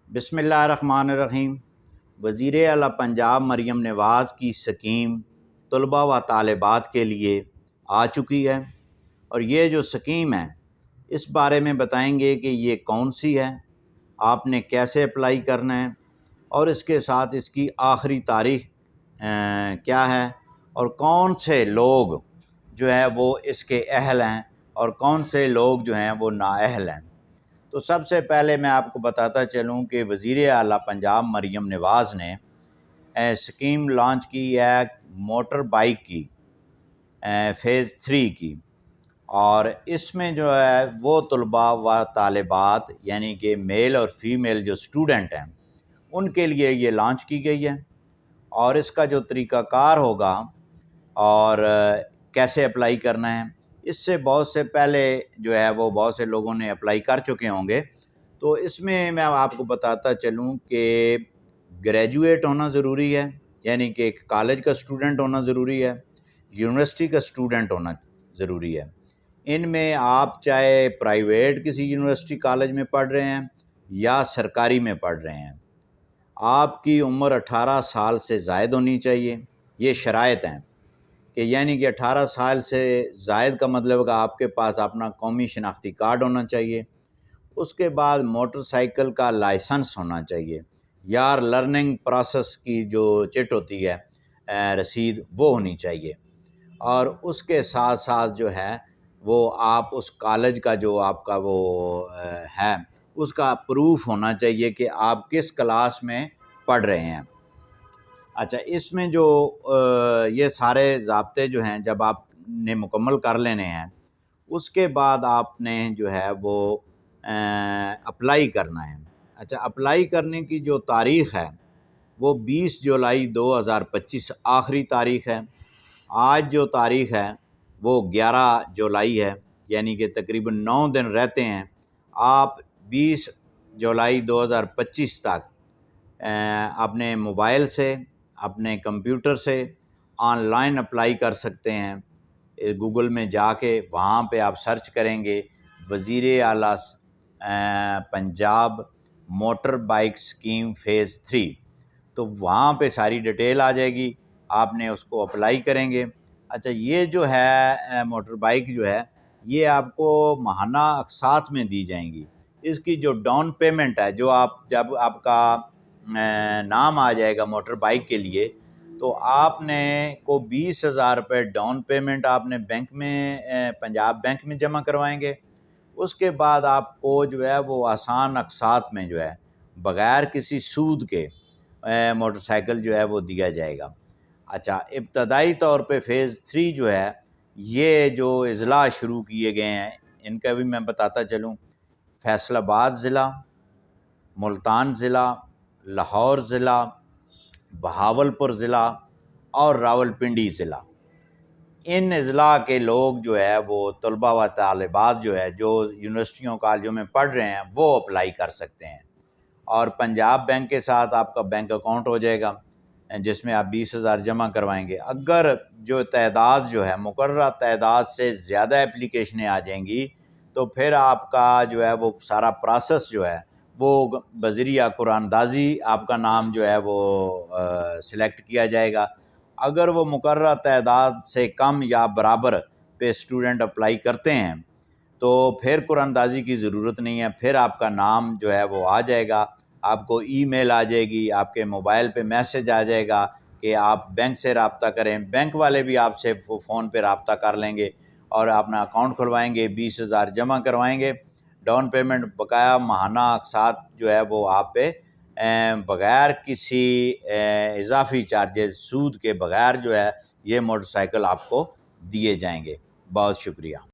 بسم اللہ الرحمن الرحیم۔ وزیر اعلیٰ پنجاب مریم نواز کی سکیم طلباء و طالبات کے لیے آ چکی ہے، اور یہ جو سکیم ہے اس بارے میں بتائیں گے کہ یہ کون سی ہے، آپ نے کیسے اپلائی کرنا ہے، اور اس کے ساتھ اس کی آخری تاریخ کیا ہے، اور کون سے لوگ جو ہیں وہ اس کے اہل ہیں اور کون سے لوگ جو ہیں وہ نااہل ہیں۔ تو سب سے پہلے میں آپ کو بتاتا چلوں کہ وزیر اعلیٰ پنجاب مریم نواز نے سکیم لانچ کی ہے موٹر بائیک کی فیز 3 کی، اور اس میں جو ہے وہ طلباء و طالبات یعنی کہ میل اور فیمیل جو اسٹوڈنٹ ہیں ان کے لیے یہ لانچ کی گئی ہے، اور اس کا جو طریقہ کار ہوگا اور کیسے اپلائی کرنا ہے، اس سے بہت سے پہلے جو ہے وہ بہت سے لوگوں نے اپلائی کر چکے ہوں گے۔ تو اس میں آپ کو بتاتا چلوں کہ گریجویٹ ہونا ضروری ہے، یعنی کہ ایک کالج کا اسٹوڈنٹ ہونا ضروری ہے، یونیورسٹی کا اسٹوڈنٹ ہونا ضروری ہے۔ ان میں آپ چاہے پرائیویٹ کسی یونیورسٹی کالج میں پڑھ رہے ہیں یا سرکاری میں پڑھ رہے ہیں، آپ کی عمر 18 سال سے زائد ہونی چاہیے۔ یہ شرائط ہیں کہ یعنی کہ 18 سال سے زائد کا مطلب کہ آپ کے پاس اپنا قومی شناختی کارڈ ہونا چاہیے، اس کے بعد موٹر سائیکل کا لائسنس ہونا چاہیے، یا لرننگ پروسیس کی جو چٹ ہوتی ہے رسید وہ ہونی چاہیے، اور اس کے ساتھ ساتھ جو ہے وہ آپ اس کالج کا جو آپ کا وہ ہے اس کا پروف ہونا چاہیے کہ آپ کس کلاس میں پڑھ رہے ہیں۔ اچھا، اس میں جو یہ سارے ضابطے جو ہیں جب آپ نے مکمل کر لینے ہیں، اس کے بعد آپ نے جو ہے وہ اپلائی کرنا ہے۔ اچھا، اپلائی کرنے کی جو تاریخ ہے وہ 20 جولائی 2025 آخری تاریخ ہے۔ آج جو تاریخ ہے وہ 11 جولائی ہے، یعنی کہ تقریباً 9 دن رہتے ہیں۔ آپ 20 جولائی 2025 تک اپنے موبائل سے اپنے کمپیوٹر سے آن لائن اپلائی کر سکتے ہیں۔ گوگل میں جا کے وہاں پہ آپ سرچ کریں گے وزیر اعلیٰ Punjab motor bike scheme phase 3، تو وہاں پہ ساری ڈیٹیل آ جائے گی، آپ نے اس کو اپلائی کریں گے۔ اچھا، یہ جو ہے موٹر بائیک جو ہے یہ آپ کو ماہانہ اقساط میں دی جائیں گی۔ اس کی جو ڈاؤن پیمنٹ ہے، جو جب آپ کا نام آ جائے گا موٹر بائیک کے لیے، تو آپ نے کو 20,000 روپے ڈاؤن پیمنٹ آپ نے بینک میں پنجاب بینک میں جمع کروائیں گے۔ اس کے بعد آپ کو جو ہے وہ آسان اقساط میں جو ہے بغیر کسی سود کے موٹر سائیکل جو ہے وہ دیا جائے گا۔ اچھا، ابتدائی طور پہ فیز 3 جو ہے یہ جو اضلاع شروع کیے گئے ہیں ان کا بھی میں بتاتا چلوں۔ فیصل آباد ضلع، ملتان ضلع، لاہور ضلع، بہاولپور ضلع اور راولپنڈی ضلع، ان اضلاع کے لوگ جو ہے وہ طلباء و طالبات جو ہے جو یونیورسٹیوں کالجوں میں پڑھ رہے ہیں وہ اپلائی کر سکتے ہیں، اور پنجاب بینک کے ساتھ آپ کا بینک اکاؤنٹ ہو جائے گا جس میں آپ 20,000 جمع کروائیں گے۔ اگر جو تعداد جو ہے مقررہ تعداد سے زیادہ اپلیکیشنیں آ جائیں گی تو پھر آپ کا جو ہے وہ سارا پروسیس جو ہے وہ بذریعہ قرآن اندازی آپ کا نام جو ہے وہ سلیکٹ کیا جائے گا۔ اگر وہ مقررہ تعداد سے کم یا برابر پہ اسٹوڈنٹ اپلائی کرتے ہیں تو پھر قرآن اندازی کی ضرورت نہیں ہے، پھر آپ کا نام جو ہے وہ آ جائے گا، آپ کو ای میل آ جائے گی، آپ کے موبائل پہ میسج آ جائے گا کہ آپ بینک سے رابطہ کریں، بینک والے بھی آپ سے فون پہ رابطہ کر لیں گے اور اپنا اکاؤنٹ کھلوائیں گے، 20,000 جمع کروائیں گے۔ ڈاؤن پیمنٹ بقایا ماہانہ اقساط جو ہے وہ آپ پہ بغیر کسی اضافی چارجز سود کے بغیر جو ہے یہ موٹر سائیکل آپ کو دیے جائیں گے۔ بہت شکریہ۔